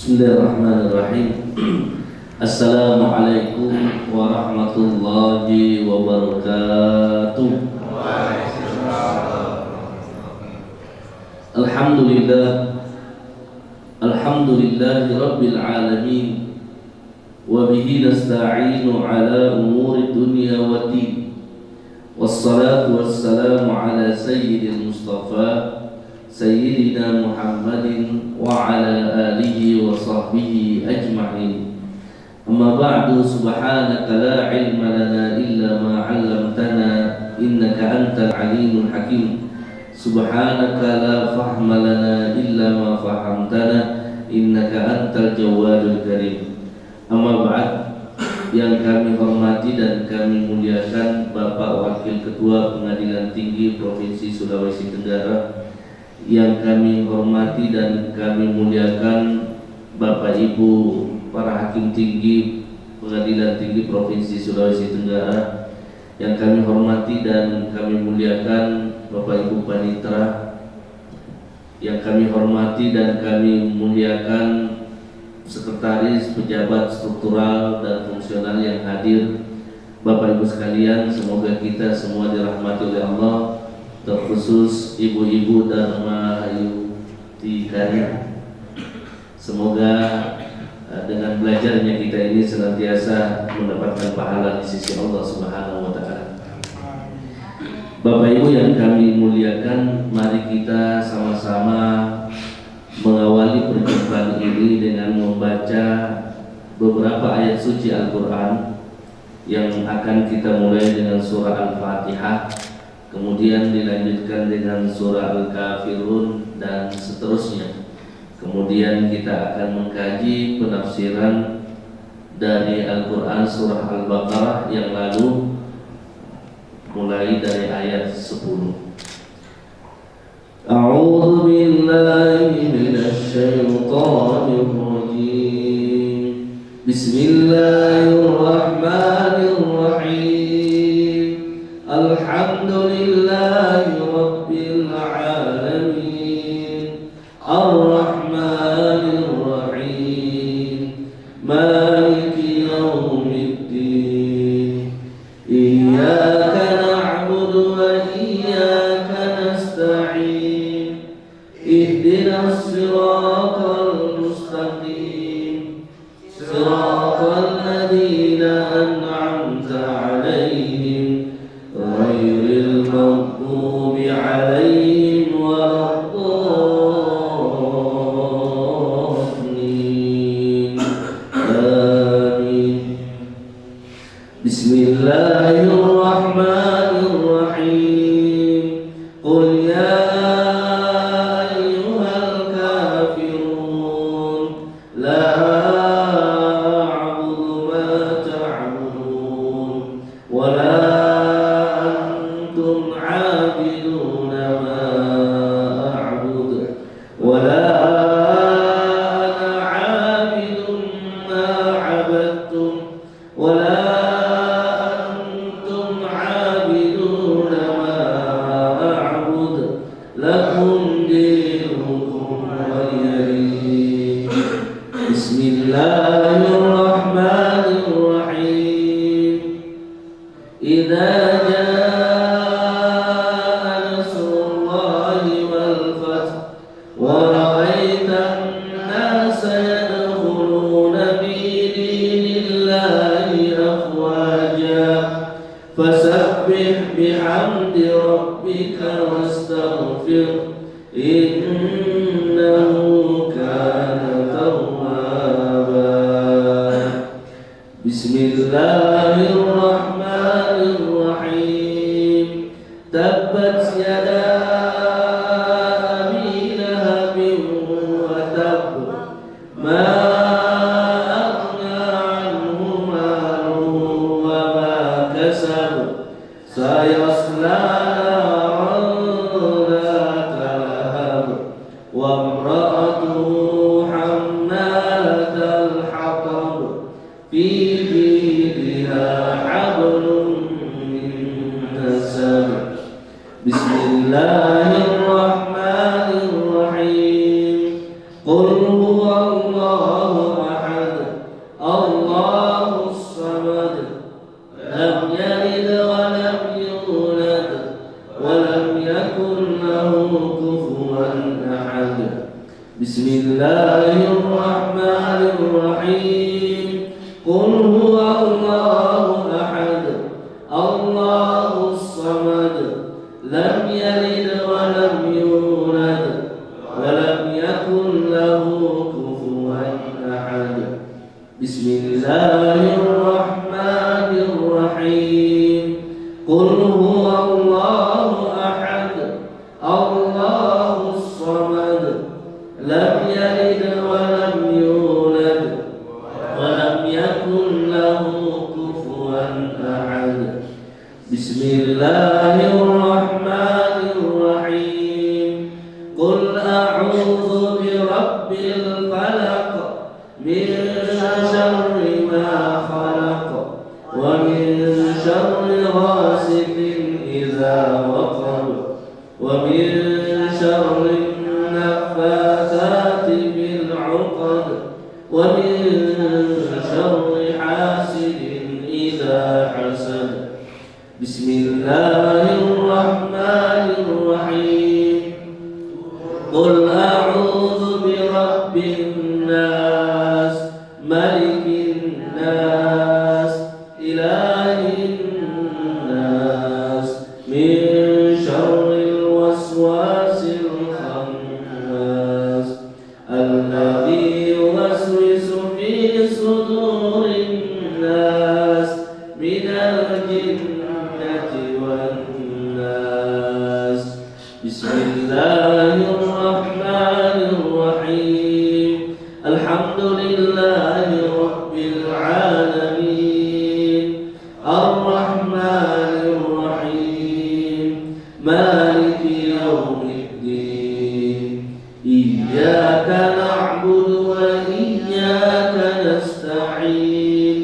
Bismillahirrahmanirrahim. Assalamualaikum warahmatullahi wabarakatuh. Alhamdulillah, alhamdulillahi rabbil alamin, wa bihi nasta'inu ala umuri dunya wa din. Wassalatu wassalamu ala sayyidil mustafa Sayyidina Muhammadin wa ala alihi wa sahbihi ajma'in. Amma ba'du, subhanaka la ilma lana illa ma 'allamtana innaka antal alimul hakim. Subhanaka la fahma lana illa ma fahamtana innaka antal jawadul karim. Amma ba'd, yang kami hormati dan kami muliakan Bapak Wakil Ketua Pengadilan Tinggi Provinsi Sulawesi Tenggara, yang kami hormati dan kami muliakan Bapak Ibu para Hakim Tinggi Pengadilan Tinggi Provinsi Sulawesi Tenggara, yang kami hormati dan kami muliakan Bapak Ibu Panitra, yang kami hormati dan kami muliakan Sekretaris, pejabat struktural dan fungsional yang hadir. Bapak Ibu sekalian, semoga kita semua dirahmati oleh Allah, terkhusus ibu-ibu Dharma Ayu Tikari. Semoga dengan belajarnya kita ini senantiasa mendapatkan pahala di sisi Allah Subhanahu wa Ta'ala. Bapak Ibu yang kami muliakan, mari kita sama-sama mengawali perjumpaan ini dengan membaca beberapa ayat suci Al-Quran yang akan kita mulai dengan surah Al-Fatihah, kemudian dilanjutkan dengan surah Al-Kafirun dan seterusnya. Kemudian kita akan mengkaji penafsiran dari Al-Quran surah Al-Baqarah yang lalu, mulai dari ayat 10. A'udzu billahi minasy syaithanir rajim. Bismillahirrahmanirrahim. Alhamdulillahi rabbil alamin. Ar-Rahmanir Rahim. Maliki yaumiddin. Iyyaka na'budu wa iyyaka nasta'in. Ihdinas siratal mustaqim. Siratal ladzina an'amta 'alaihim ghairil maghdubi 'alaihim waladdallin. Amin. Bismillahirrahmanirrahim. Qul ya ayyuhal kafirun la a'budu ma ta'budun wa la antum 'abiduna ma a'budu wa la ana 'abidun ma 'abadtum wa la antum 'abiduna ma a'budu lakum dinukum waliyadin. Bismillahirrahmanirrahim. Idza jaa nasrullahi wal fath wa ra'aitan nasa yadkhuluna fi dinillahi afwaja fasabbih bihamdi rabbika wastaghfir innahu kana tawwaba. Bismillahirrahmanirrahim. Tabbat yada abi lahabin wa tab, ma aghna anhu maluhu wa ma kasab, sayasla naran dhata lahab, wa imra'atuhu hammalatal hatab, fi jidha hablum min masad. Bismillahirrahmanirrahim. Qul huwallahu كفوا أحد بسم الله الرحمن الرحيم قل هو الله أحد الله الصمد لم يلد ولم يولد ولم يكن له كفوا أحد بسم الله الرحمن الرحيم قل هو الله أحد الله الصمد لم يلد ولم يولد ولم يكن له كفوا أحد بسم الله الرحمن الرحيم قل أعوذ برب الفلق من شر ما خلق ومن شر غاسق إذا وقب ومن شر النفاثات في العقد ومن شر حاسد إذا حسد بسم الله الرحمن الرحيم قل أعوذ برب الناس ملك الناس إله الناس من شر الوسواس الخناس الذي يوسوس في صدور الناس من الجنة والناس بسم الله الرحمن الرحيم الحمد لله رب العالمين الرحمن الرحيم مالك يوم الدين إياك نعبد وإياك نستعين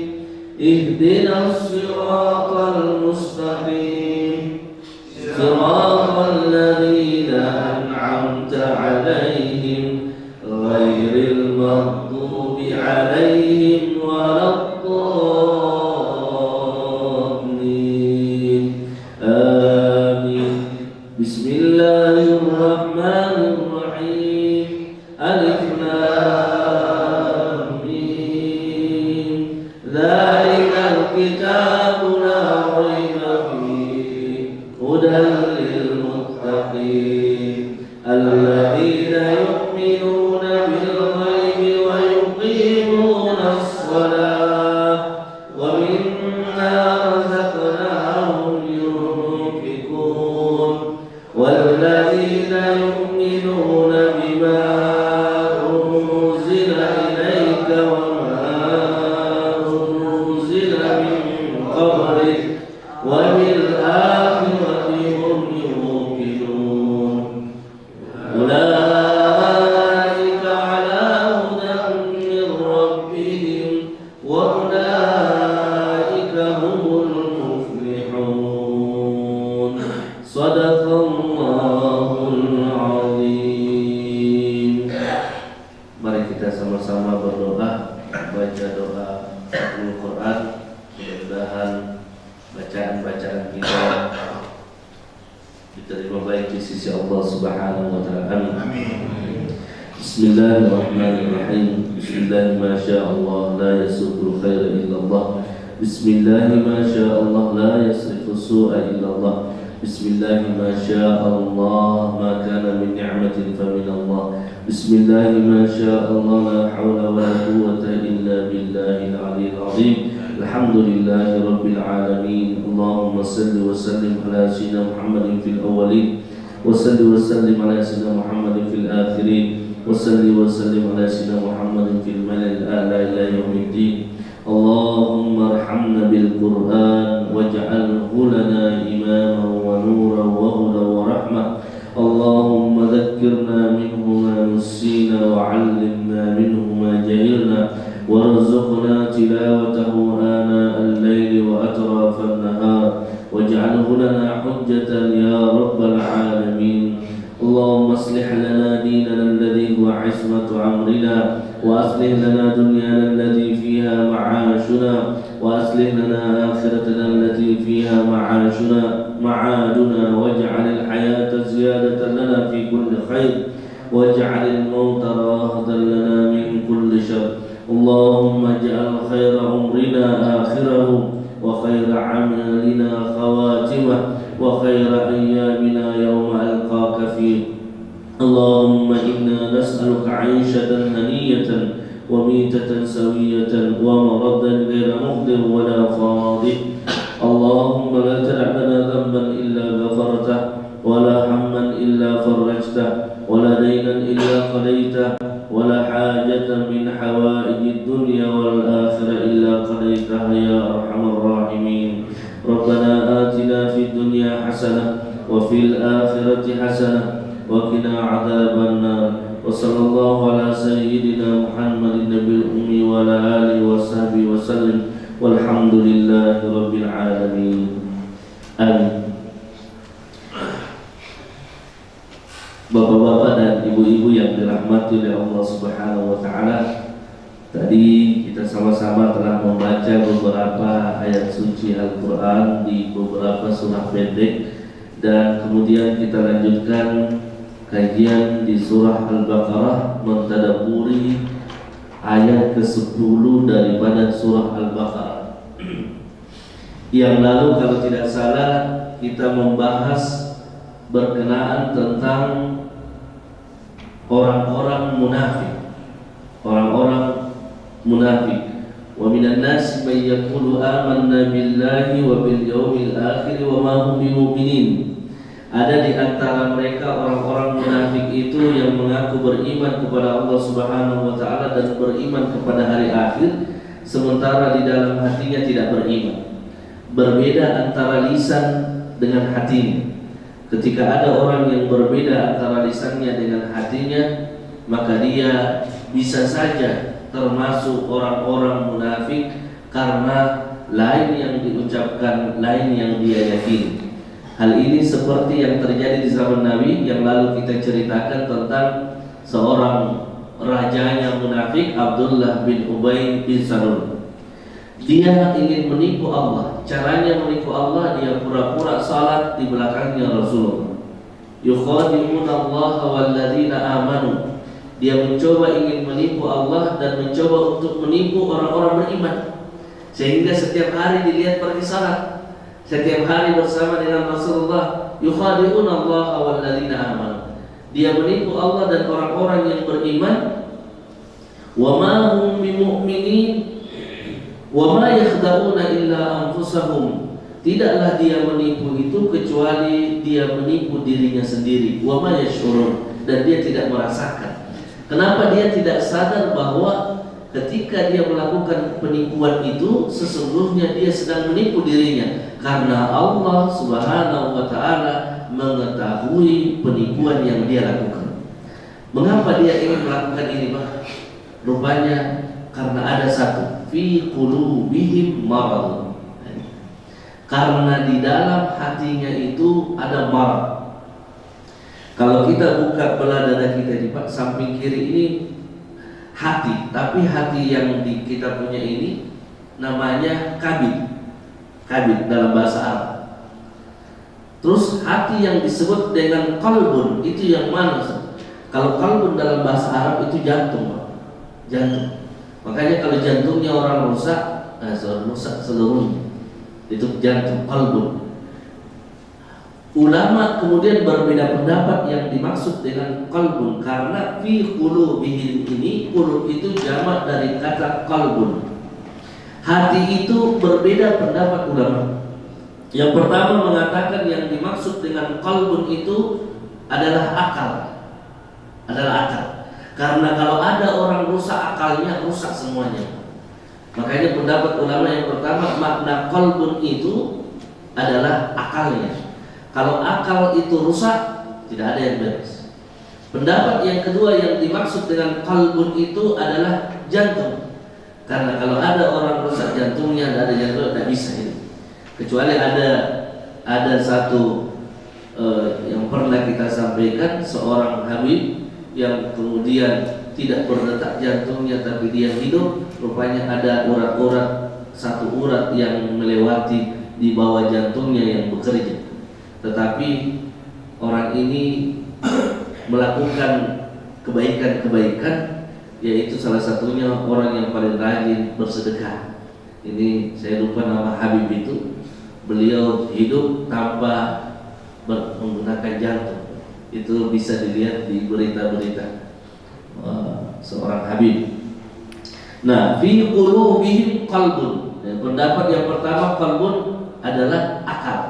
اهدنا الصراط المستقيم صراط الذين أنعمت عليهم غير المغضوب عليهم ولا الضالين آمين بسم الله الرحمن الرحيم ألف لام ميم ذلك الكتاب لا ريب فيه هدى للمتقين الذين يؤمنون بالغيب ويقيمون الصلاة ومما رزقناهم ينفقون والذين يؤمنون بما أنزل إليك وما أنزل من قبلك وبالآخرة هم يوقنون أولئك على هدى من ربهم وأولئك هم المفلحون صدق الله العظيم. Mari kita sama-sama berdoa, baca doa Al-Quran. Mudah-mudahan bacaan-bacaan kita diterima baik di sisi Allah Subhanahu wa taala. Amin. Bismillahirrahmanirrahim. Bismillah ma syaa Allah la yasudul khaira illa Allah. Bismillah ma syaa Allah la yasrifu su'a illa Allah. Bismillah ma syaa Allah ma kana min ni'matin fa min Allah. Bismillah ma syaa Allah la hawla wa la quwwata illa billahil aliyyil azim. Alhamdulillahi rabbil alamin. Allahumma salli wa sallim ala sayyidina Muhammadin fil awwalin wa salli wa sallim ala sayyidina Muhammadin fil akhirin wa salli wa sallim ala sayyidina Muhammadin fil mala'il a'la ila yaumiddin. Allahumma arhamna bil Qur'an waj'alhu lana imaman wa nuran wa hudan wa rahmah. Allahumma dhakkirna minhu ma nusina wa 'allimna minhu ma jahilna وارزقنا تلاوته آناء الليل وأطراف النهار واجعله لنا حجة يا رب العالمين. اللهم اصلح لنا ديننا الذي هو عصمة أمرنا وأصلح لنا دنيانا التي فيها معاشنا وأصلح لنا آخرتنا التي فيها معادنا واجعل الحياة زيادة لنا في كل خير واجعل الموت راحة لنا من كل شر اللهم اجعل خير عمرنا آخره وخير عملنا خواتمه وخير أيامنا يوم ألقاك فيه اللهم إنا نسألك عيشة هنية وميتة سوية ومرضا غير مقدر ولا فاضح اللهم لا تدع لنا ذنبا إلا غفرته ولا هما إلا فرجته ولا دينا إلا قضيته ولا حاجة من حوائج الدنيا والآخرة إلا قضيتها يا أرحم الراحمين ربنا آتنا في الدنيا حسنة وفي الآخرة حسنة وقنا عذاب النار وصلى الله على سيدنا محمد النبي الأمي وعلى آله وصحبه وسلم والحمد لله رب العالمين آمين. Bapak-bapak dan ibu-ibu yang dirahmati oleh Allah Subhanahu wa taala, tadi kita sama-sama telah membaca beberapa ayat suci Al-Qur'an di beberapa surah pendek dan kemudian kita lanjutkan kajian di surah Al-Baqarah mentadabburi ayat ke-10 daripada surah Al-Baqarah. Yang lalu kalau tidak salah kita membahas berkenaan tentang orang-orang munafik. Orang-orang munafik. Wa minan nasi may yaqulu amanna billahi wa bil yawmil akhir wa ma hum bimu'minin. Ada di antara mereka orang-orang munafik itu yang mengaku beriman kepada Allah Subhanahu wa taala dan beriman kepada hari akhir, sementara di dalam hatinya tidak beriman. Berbeda antara lisan dengan hatinya. Ketika ada orang yang berbeda antara lisannya dengan hatinya, maka dia bisa saja termasuk orang-orang munafik karena lain yang diucapkan, lain yang dia yakini. Hal ini seperti yang terjadi di zaman Nabi yang lalu kita ceritakan tentang seorang rajanya munafik, Abdullah bin Ubay bin Salul. Dia ingin menipu Allah. Caranya menipu Allah, dia pura-pura salat di belakangnya Rasulullah. Yukhadi'una Allah walladzina amanu. Dia mencoba ingin menipu Allah dan mencoba untuk menipu orang-orang beriman. Sehingga setiap hari dilihat pergi salat, setiap hari bersama dengan Rasulullah. Yukhadi'una Allah walladzina amanu. Dia menipu Allah dan orang-orang yang beriman. Wa ma hum bimu'minin wa ma yakhda'una illa anfusahum. Tidaklah dia menipu itu kecuali dia menipu dirinya sendiri. Wa ma yash'urun, dan dia tidak merasakan. Kenapa dia tidak sadar bahwa ketika dia melakukan penipuan itu sesungguhnya dia sedang menipu dirinya? Karena Allah Subhanahu wa taala mengetahui penipuan yang dia lakukan. Mengapa dia ingin melakukan ini, Pak? Rupanya karena ada satu, fi qulubihim marad. Karena di dalam hatinya itu ada marad. Kalau kita buka belah dada kita di samping kiri ini hati, tapi hati yang kita punya ini namanya kabid. Kabid dalam bahasa Arab. Terus hati yang disebut dengan qalbun itu yang mana? Kalau qalbun dalam bahasa Arab itu jantung, jantung. Makanya kalau jantungnya orang rusak, rusak seluruhnya. Itu jantung, qalbun. Ulama kemudian berbeda pendapat yang dimaksud dengan qalbun, karena fi qulubihim ini, qulub itu jamak dari kata qalbun. Hati itu berbeda pendapat ulama. Yang pertama mengatakan yang dimaksud dengan qalbun itu adalah akal. Adalah akal. Karena kalau ada orang rusak akalnya, rusak semuanya. Makanya pendapat ulama yang pertama, makna qalbun itu adalah akalnya. Kalau akal itu rusak, tidak ada yang beres. Pendapat yang kedua yang dimaksud dengan qalbun itu adalah jantung. Karena kalau ada orang rusak jantungnya, tidak ada jantung, tidak bisa itu. Kecuali ada satu yang pernah kita sampaikan, seorang Habib yang kemudian tidak berdetak jantungnya tapi dia hidup, rupanya ada urat-urat, satu urat yang melewati di bawah jantungnya yang bekerja. Tetapi orang ini melakukan kebaikan-kebaikan, yaitu salah satunya orang yang paling rajin bersedekah. Ini saya lupa nama Habib itu. Beliau hidup tanpa menggunakan jantung. Itu bisa dilihat di berita-berita seorang Habib. Nah, fi qulubihim qalbun. Pendapat yang pertama, qalbun adalah akal.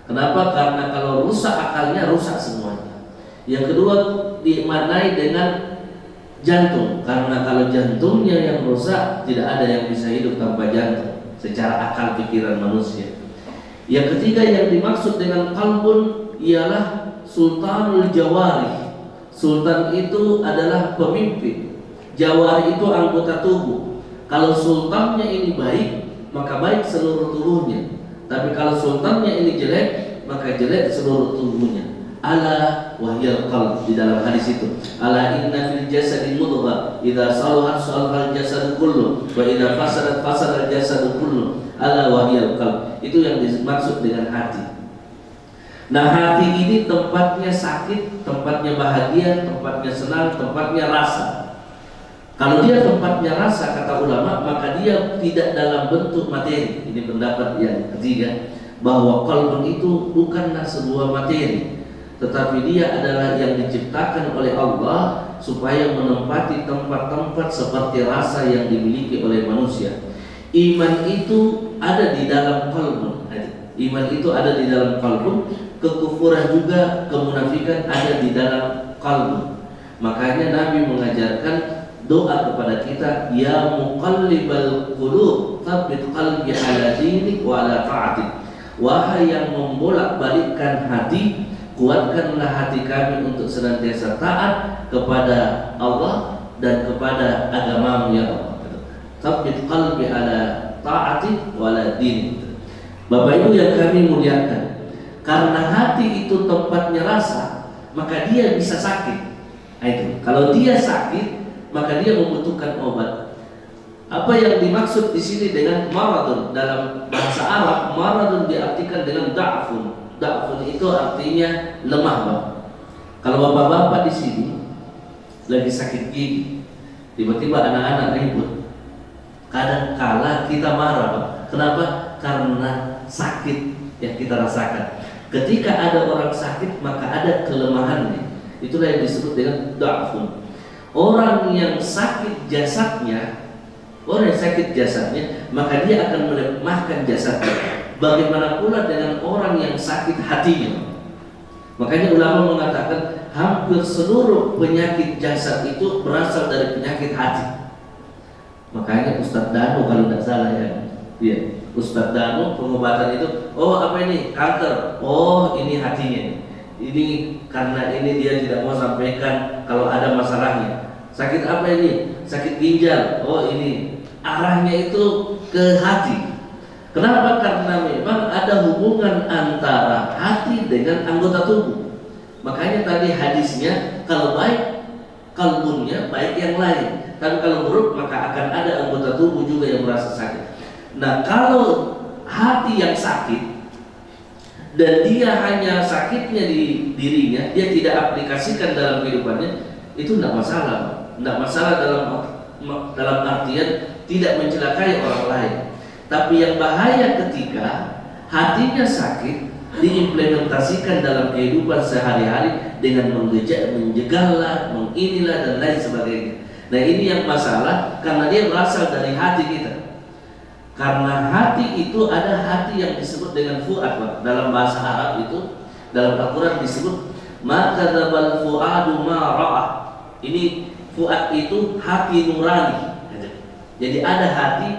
Kenapa? Karena kalau rusak akalnya, rusak semuanya. Yang kedua, dimaknai dengan jantung, karena kalau jantungnya yang rusak, tidak ada yang bisa hidup tanpa jantung secara akal pikiran manusia. Yang ketiga yang dimaksud dengan qalbun ialah sultanul jawari. Sultan itu adalah pemimpin, jawari itu anggota tubuh. Kalau sultannya ini baik, maka baik seluruh tubuhnya. Tapi kalau sultannya ini jelek, maka jelek seluruh tubuhnya. Ala wahyal qalb, di dalam hadis itu. Ala inna fil jasadi mudghah, idza salahat salaha al jasadu kullu, wa idza fasadat fasada al jasadu kullu. Ala wahyal qalb. Itu yang dimaksud dengan hati. Nah, hati ini tempatnya sakit, tempatnya bahagia, tempatnya senang, tempatnya rasa. Kalau dia tempatnya rasa, kata ulama, maka dia tidak dalam bentuk materi. Ini pendapat yang ketiga, bahwa qalb itu bukanlah sebuah materi, tetapi dia adalah yang diciptakan oleh Allah supaya menempati tempat-tempat seperti rasa yang dimiliki oleh manusia. Iman itu ada di dalam qalb. Iman itu ada di dalam qalb. Kekufuran juga, kemunafikan ada di dalam qalb. Makanya Nabi mengajarkan doa kepada kita, ya muqallibal qulub, tsabbit qalbi ala dinik wa ala ta'atik. Wahai yang membolak-balikkan hati, kuatkanlah hati kami untuk senantiasa taat kepada Allah dan kepada agama-Mu ya Allah. Tsabbit qalbi ala ta'atik wa ala dinik. Bapak Ibu yang kami muliakan, karena hati itu tempatnya rasa, maka dia bisa sakit. Itu kalau dia sakit, maka dia membutuhkan obat. Apa yang dimaksud di sini dengan maradun? Dalam bahasa Arab, maradun diartikan dengan da'fun. Da'fun itu artinya lemah, Pak. Kalau bapak-bapak di sini lagi sakit gigi, tiba-tiba anak-anak ribut, kadang kala kita marah, Pak. Kenapa? Karena sakit yang kita rasakan. Ketika ada orang sakit, maka ada kelemahannya. Itulah yang disebut dengan da'fun. Orang yang sakit jasadnya, maka dia akan melemahkan jasadnya. Bagaimana pula dengan orang yang sakit hatinya? Makanya ulama mengatakan hampir seluruh penyakit jasad itu berasal dari penyakit hati. Makanya Ustadz Danu kalau tidak salah ya, Ustadz Danu pengobatan itu, oh apa ini? Kanker. Oh ini hatinya. Ini karena ini dia tidak mau sampaikan kalau ada masalahnya. Sakit apa ini? Sakit ginjal. Oh ini arahnya itu ke hati. Kenapa? Karena memang ada hubungan antara hati dengan anggota tubuh. Makanya tadi hadisnya, kalau baik kalbunnya, baik yang lain. Tapi kalau buruk, maka akan ada anggota tubuh juga yang merasa sakit. Nah, kalau hati yang sakit dan dia hanya sakitnya di dirinya, dia tidak aplikasikan dalam kehidupannya, itu tidak masalah. Tidak masalah dalam artian tidak mencelakai orang lain. Tapi yang bahaya ketika hatinya sakit diimplementasikan dalam kehidupan sehari-hari dengan menjegallah, menginilah dan lain sebagainya. Nah ini yang masalah karena dia berasal dari hati kita. Karena hati itu ada hati yang disebut dengan fuad. Dalam bahasa Arab itu, dalam Al-Quran disebut maka dzabal fuadu ma ra'ah. Ini fuad itu hati nurani. Jadi ada hati,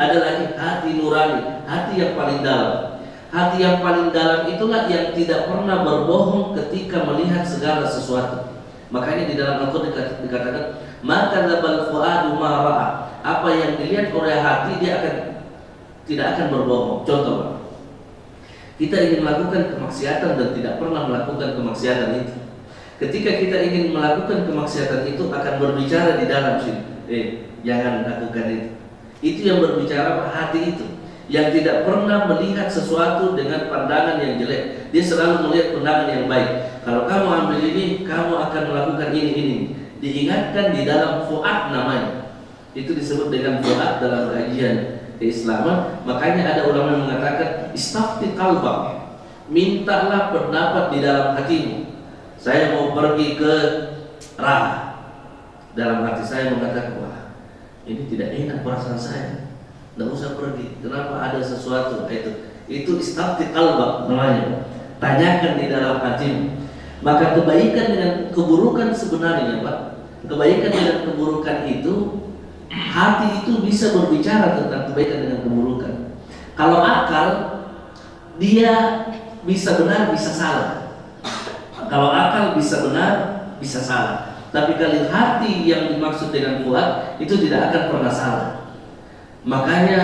ada lagi hati nurani, hati yang paling dalam. Hati yang paling dalam itulah yang tidak pernah berbohong ketika melihat segala sesuatu. Makanya di dalam Al-Quran dikatakan maka dzabal fuadu ma ra'ah. Apa yang dilihat oleh hati dia tidak akan berbohong. Contoh, Kita ingin melakukan kemaksiatan dan tidak pernah melakukan kemaksiatan itu. Ketika kita ingin melakukan kemaksiatan itu akan berbicara di dalam sini, jangan lakukan itu. Itu yang berbicara hati itu, yang tidak pernah melihat sesuatu dengan pandangan yang jelek. Dia selalu melihat pandangan yang baik. Kalau kamu ambil ini, kamu akan melakukan ini. Diingatkan di dalam fuad namanya. Itu disebut dengan fuad dalam kajian keislaman. Makanya ada ulama yang mengatakan istafti qalbak, mintalah pendapat di dalam hatimu. Saya mau pergi ke Rah, dalam hati saya mengatakan, wah ini tidak enak perasaan saya, tidak usah pergi. Kenapa? Ada sesuatu. Itu istafti qalbak namanya. Tanyakan di dalam hatimu. Maka kebaikan dengan keburukan sebenarnya, Pak, kebaikan dengan keburukan itu, hati itu bisa berbicara tentang kebaikan dengan keburukan. Kalau akal, dia bisa benar, bisa salah. Kalau akal bisa benar, bisa salah. Tapi kalau hati yang dimaksud dengan fuad itu tidak akan pernah salah. Makanya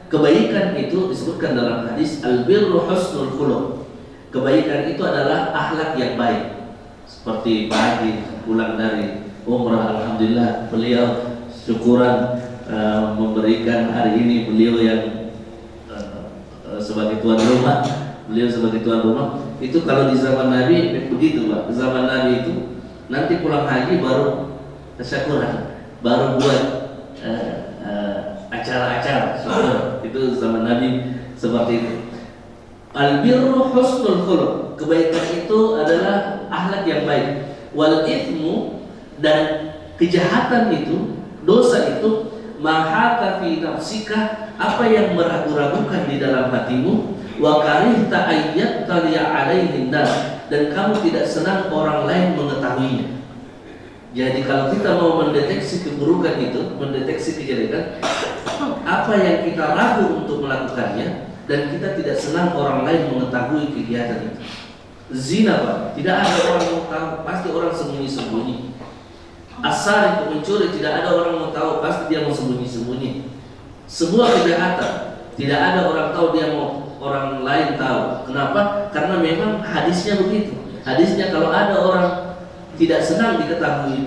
kebaikan itu disebutkan dalam hadis al-birru husnul khuluq. Kebaikan itu adalah akhlak yang baik. Seperti pagi pulang dari umrah, alhamdulillah beliau syukuran memberikan hari ini beliau yang sebagai tuan rumah. Beliau sebagai tuan rumah itu kalau di zaman Nabi begitu, Pak. Zaman Nabi itu nanti pulang haji baru syukuran, baru buat acara-acara syukur. Itu zaman Nabi seperti itu. Al-birru husnul khuluq. Kebaikan itu adalah akhlak yang baik. Wal ithmu, dan kejahatan itu, dosa itu, mahaka fi nafsika, apa yang meragu-ragukan di dalam hatimu, wa karihta ayyat taliya alaihin nas, dan kamu tidak senang orang lain mengetahuinya. Jadi kalau kita mau mendeteksi keburukan itu, mendeteksi kejelekan, apa yang kita ragu untuk melakukannya, dan kita tidak senang orang lain mengetahui kegiatan itu. Zina, Pak, tidak ada orang yang tahu, pasti orang sembunyi-sembunyi. Asar itu mencuri, tidak ada orang mau tahu, pasti dia mau sembunyi-sembunyi. Sebuah kejahatan, tidak ada orang tahu, dia mau orang lain tahu. Kenapa? Karena memang hadisnya begitu. Hadisnya kalau ada orang tidak senang diketahui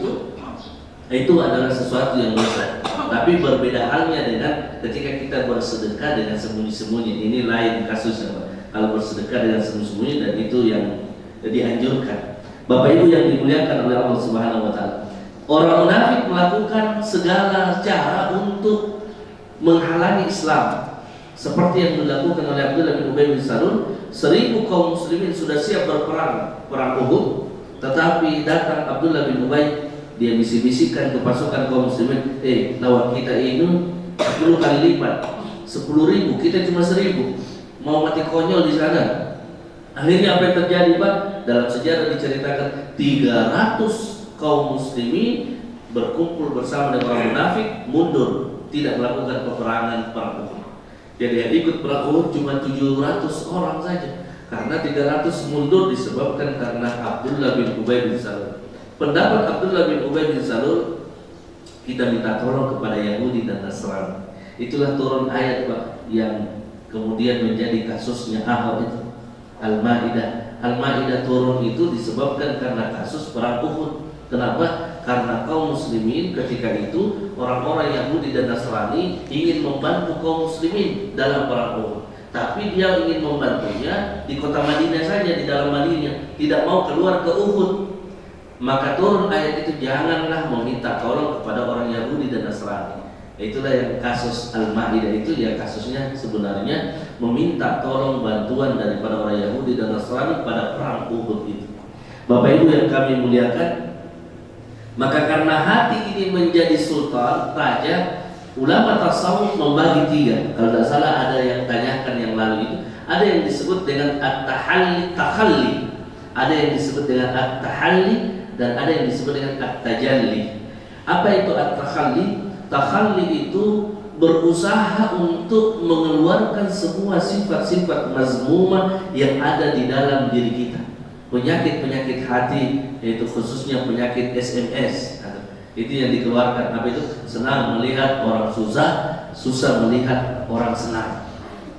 itu adalah sesuatu yang dosa. Tapi berbeda halnya dengan ketika kita bersedekah dengan sembunyi-sembunyi. Ini lain kasusnya, Pak. Kalau bersedekah dengan sembunyi-sembunyi, dan itu yang dianjurkan. Bapak Ibu yang dimuliakan oleh Allah Subhanahu wa taala. Orang munafik melakukan segala cara untuk menghalangi Islam. Seperti yang dilakukan oleh Abdullah bin Ubay bin Salul. 1000 kaum muslimin sudah siap berperang, perang Uhud, tetapi datang Abdullah bin Ubay, dia bisi-bisikan ke pasukan kaum muslimin, lawan kita ini 10 kali lipat, 10.000, kita cuma 1.000, mau mati konyol di sana. Akhirnya apa yang terjadi, Pak? Dalam sejarah diceritakan 300 kaum muslimin berkumpul bersama dengan orang munafik, mundur, tidak melakukan peperangan perang Uhud. Jadi yang ikut perang Uhud cuma 700 orang saja, karena 300 mundur disebabkan karena Abdullah bin Ubay bin Salul. Pendapat Abdullah bin Ubay bin Salul, kita minta tolong kepada Yahudi dan Nasrani. Itulah turun ayat, Pak, yang kemudian menjadi kasusnya Ahok itu, Al-Maidah. Al-Maidah turun itu disebabkan karena kasus perang Uhud. Kenapa? Karena kaum muslimin ketika itu, orang-orang Yahudi dan Nasrani ingin membantu kaum muslimin dalam perang Uhud. Tapi dia ingin membantunya di kota Madinah saja, di dalam Madinah, tidak mau keluar ke Uhud. Maka turun ayat itu, janganlah meminta tolong kepada orang Yahudi dan Nasrani. Itulah yang kasus Al-Maidah itu, yang kasusnya sebenarnya meminta tolong bantuan daripada orang Yahudi dan Nasrani pada perang Uhud itu. Bapak Ibu yang kami muliakan, maka karena hati ini menjadi sultan, raja, ulama tasawuf membagi 3. Kalau tidak salah ada yang tanyakan yang lalu itu, ada yang disebut dengan at-tahalli, ada yang disebut dengan at-tahalli, dan ada yang disebut dengan at-tajalli. Apa itu at-takhalli? Takhalli itu berusaha untuk mengeluarkan semua sifat-sifat mazmumah yang ada di dalam diri kita. Penyakit-penyakit hati, yaitu khususnya penyakit SMS, itu yang dikeluarkan. Apa itu? Senang melihat orang susah, susah melihat orang senang.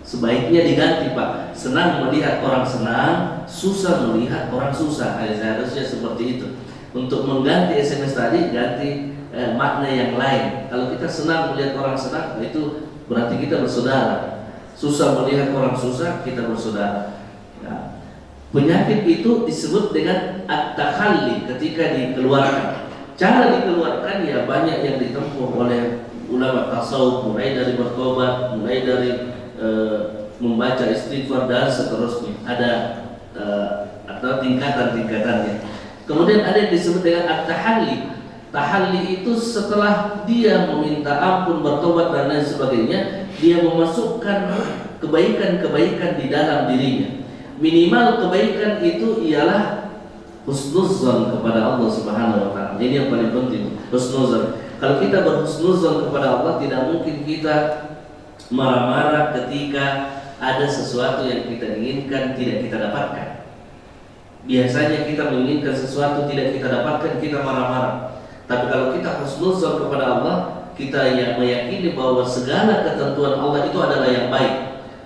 Sebaiknya diganti, Pak. Senang melihat orang senang, susah melihat orang susah. Seharusnya seperti itu. Untuk mengganti SMS tadi, ganti makna yang lain. Kalau kita senang melihat orang senang, itu berarti kita bersaudara. Susah melihat orang susah, kita bersaudara. Ya. Penyakit itu disebut dengan at-takhalli ketika dikeluarkan. Cara dikeluarkan ya banyak yang ditempuh oleh ulama tasawuf, mulai dari bertobat, mulai dari membaca istighfar dan seterusnya. Ada atau tingkatan-tingkatannya. Kemudian ada yang disebut dengan at-tahalli. Tahalli itu setelah dia meminta ampun, bertobat dan lain sebagainya, dia memasukkan kebaikan-kebaikan di dalam dirinya. Minimal kebaikan itu ialah husnuzan kepada Allah Subhanahu wa taala. Ini yang paling penting, husnuzan. Kalau kita berhusnuzan kepada Allah, tidak mungkin kita marah-marah ketika ada sesuatu yang kita inginkan tidak kita dapatkan. Biasanya kita menginginkan sesuatu tidak kita dapatkan, kita marah-marah. Tapi kalau kita husnuzan kepada Allah, kita yang meyakini bahwa segala ketentuan Allah itu adalah yang baik.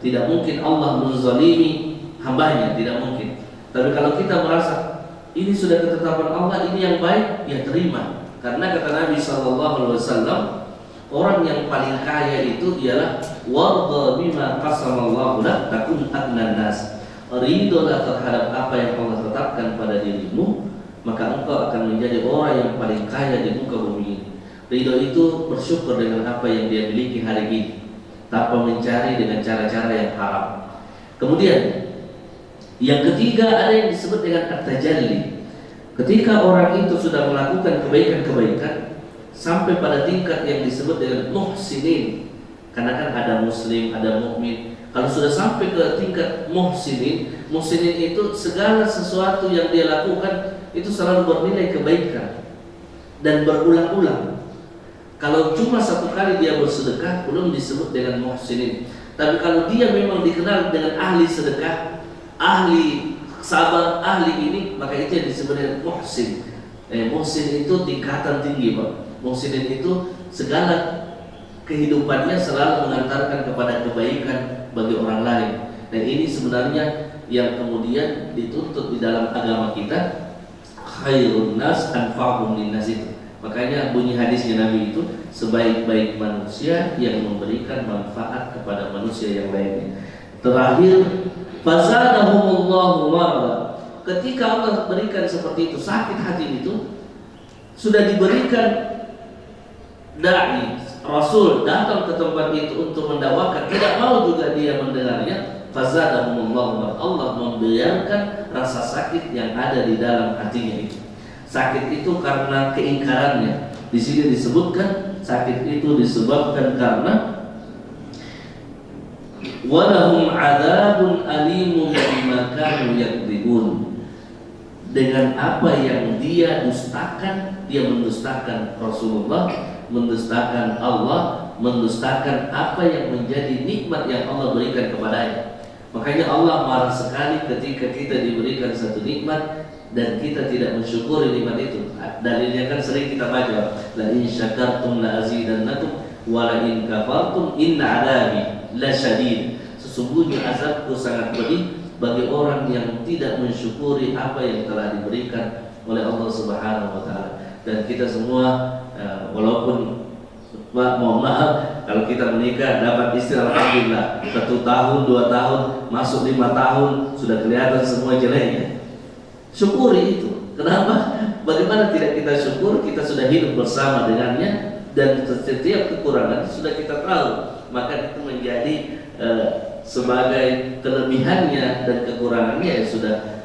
Tidak mungkin Allah menzalimi hambanya, tidak mungkin. Tapi kalau kita merasa ini sudah ketetapan Allah, ini yang baik, ya terima. Karena kata Nabi SAW, orang yang paling kaya itu ialah warda bima qasamallahu lak takun agnan nas. Ridholah terhadap apa yang Allah tetapkan pada dirimu, maka engkau akan menjadi orang yang paling kaya di muka bumi ini. Ridho itu bersyukur dengan apa yang dia miliki hari ini, tanpa mencari dengan cara-cara yang haram. Kemudian yang ketiga ada yang disebut dengan at-tajalli. Ketika orang itu sudah melakukan kebaikan-kebaikan sampai pada tingkat yang disebut dengan muhsinin, karena kan ada muslim, ada mukmin. Kalau sudah sampai ke tingkat muhsinin, muhsinin itu segala sesuatu yang dia lakukan itu selalu bernilai kebaikan dan berulang-ulang. Kalau cuma satu kali dia bersedekah belum disebut dengan muhsinin. Tapi kalau dia memang dikenal dengan ahli sedekah, ahli sabar, ahli ini, maka itu yang disebut dengan muhsin. Muhsin itu tingkatan tinggi, Pak. Muhsinin itu segala kehidupannya selalu mengantarkan kepada kebaikan bagi orang lain. Dan ini sebenarnya yang kemudian dituntut di dalam agama kita, khairun nas anfa'uhum linnas itu. Makanya bunyi hadisnya Nabi itu, sebaik-baik manusia yang memberikan manfaat kepada manusia yang lainnya. Terakhir, fazadahumullahu marra. Ketika Allah berikan seperti itu, sakit hati itu sudah diberikan dai Rasul datang ke tempat itu untuk mendakwakan, tidak mau juga dia mendengarnya. Fazadahumullahu marra. Allah membiarkan rasa sakit yang ada di dalam hatinya itu. Sakit itu karena keingkarannya. Di sini disebutkan sakit itu disebabkan karena walahum adzabun alimun bima kanu yakdzibun. Dengan apa yang dia dustakan, dia mendustakan Rasulullah, mendustakan Allah, mendustakan apa yang menjadi nikmat yang Allah berikan kepadanya. Makanya Allah marah sekali ketika kita diberikan satu nikmat dan kita tidak mensyukuri nikmat itu. Dalilnya kan sering kita baca, la in syakartum la azidannakum wa la in kafartum inna adabi la syadid. Sesungguhnya azabku sangat pedih bagi orang yang tidak mensyukuri apa yang telah diberikan oleh Allah Subhanahu wa taala. Dan kita semua walaupun mohon maaf kalau kita menikah dapat istri alhamdulillah 1 tahun, 2 tahun, masuk 5 tahun sudah kelihatan semua jeleknya. Syukuri itu. Kenapa? Bagaimana tidak kita syukur? Kita sudah hidup bersama dengannya dan setiap kekurangan sudah kita tahu. Maka itu menjadi sebagai kelebihannya dan kekurangannya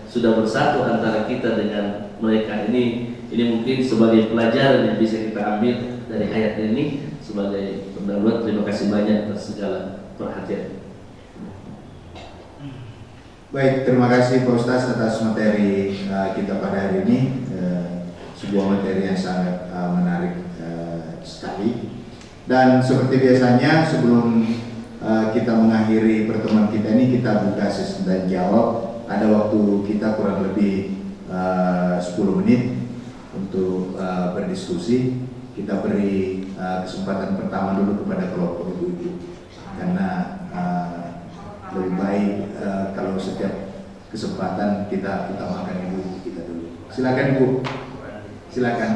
sudah bersatu antara kita dengan mereka. Ini mungkin sebagai pelajaran yang bisa kita ambil dari ayat ini sebagai pendahuluan. Terima kasih banyak atas segala perhatian. Baik, terima kasih Pak Ustaz atas materi kita pada hari ini. Sebuah materi yang sangat menarik sekali. Dan seperti biasanya sebelum kita mengakhiri pertemuan kita ini, kita buka sesi dan jawab. Ada waktu kita kurang lebih 10 menit untuk berdiskusi. Kita beri kesempatan pertama dulu kepada kelompok ibu-ibu, karena lebih baik kalau setiap kesempatan kita utamakan ibu kita dulu. Silakan Bu, silakan.